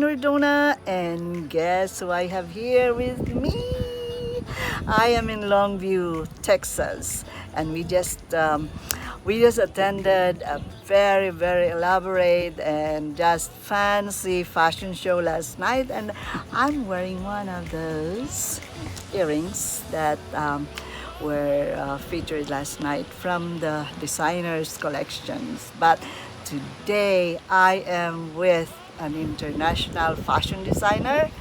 Jan Ordona, and guess who I have here with me? I am in Longview, Texas, and we just attended a very elaborate and just fancy fashion show last night, and I'm wearing one of those earrings that were featured last night from the designers collections. But today I am with an international fashion designer,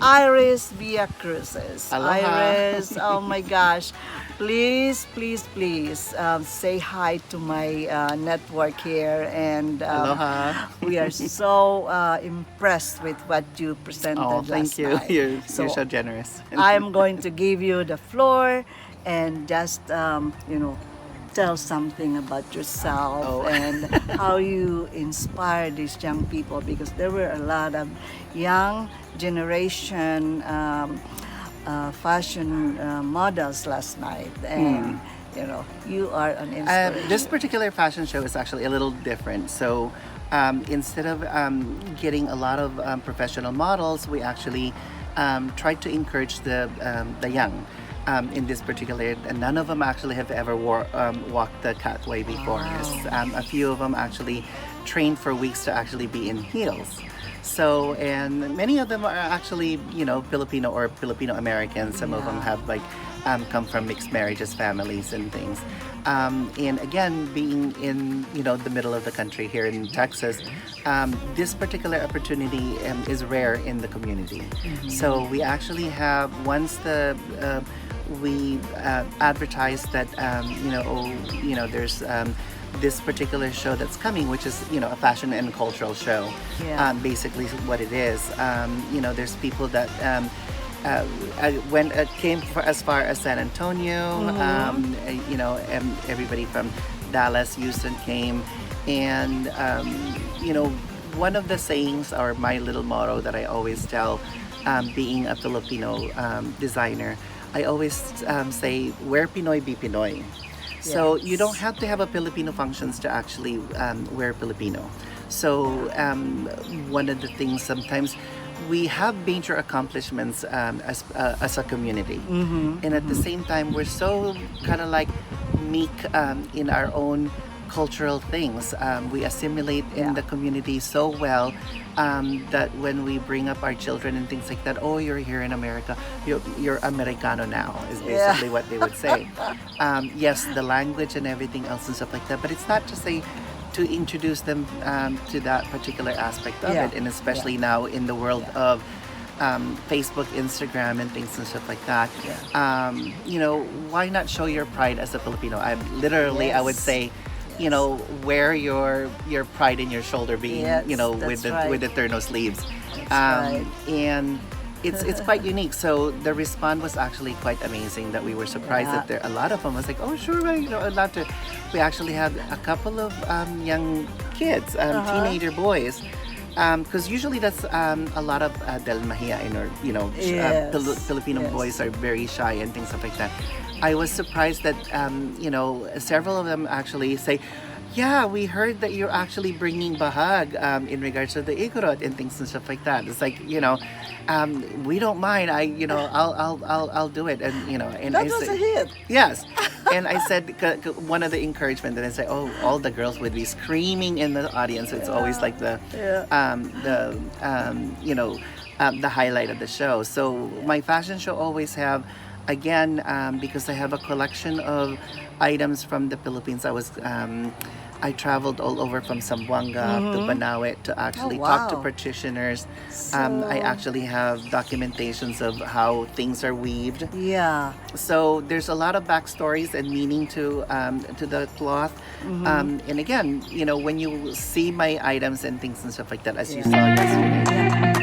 Iris Viacrusis. Aloha. Iris, oh my gosh, please say hi to my network here, and Aloha. we are so impressed with what you presented Oh, last thank you. night. You're so generous. I'm going to give you the floor and just tell something about yourself Oh. and how you inspire these young people, because there were a lot of young generation fashion models last night, and you are an inspiration. This particular fashion show is actually a little different. So instead of getting a lot of professional models, we actually tried to encourage the young. In this particular, and none of them actually have ever walked the catway before. Wow. A few of them actually trained for weeks to actually be in heels. So, and many of them are actually, Filipino or Filipino-American. Some of them have come from mixed marriages, families, and things. And again, being in, the middle of the country here in Texas, this particular opportunity is rare in the community. Mm-hmm. So we actually have, once we advertised that there's this particular show that's coming, which is a fashion and cultural show. Basically what it is. There's people that came as far as San Antonio. And everybody from Dallas, Houston came, and one of the sayings, or my little motto that I always tell, being a Filipino designer, I always say, wear Pinoy, be Pinoy. So you don't have to have a Filipino functions to actually wear Filipino. So one of the things, sometimes we have major accomplishments as a community. And at the same time, we're so kind of like meek in our own cultural things. We assimilate in the community so well that when we bring up our children and things like that, oh, you're here in America, you're Americano now, is basically what they would say. Yes, the language and everything else and stuff like that, but it's not to say to introduce them to that particular aspect of it, and especially now in the world of Facebook, Instagram, and things and stuff like that. Why not show your pride as a Filipino? I would say, wear your pride in your shoulder, being with the terno sleeves. And it's quite unique. So the response was actually quite amazing, that we were surprised that a lot of them was like, oh sure, I'd love to. We actually had a couple of young kids, teenager boys, because usually that's a lot of del mahiyain, or Filipino boys are very shy and things like that. I was surprised that several of them actually say, yeah, we heard that you're actually bringing bahag in regards to the igorot and things and stuff like that. It's like, we don't mind. I'll do it. And That was a hit. Yes. And I said, one of the encouragement that I say, oh, all the girls would be screaming in the audience. It's always like the highlight of the show. So my fashion show always have, again, because I have a collection of items from the Philippines. I traveled all over from Zamboanga to Banaue to actually talk to practitioners. I actually have documentations of how things are weaved. Yeah. So there's a lot of backstories and meaning to the cloth. And again, when you see my items and things and stuff like that, as you saw yesterday.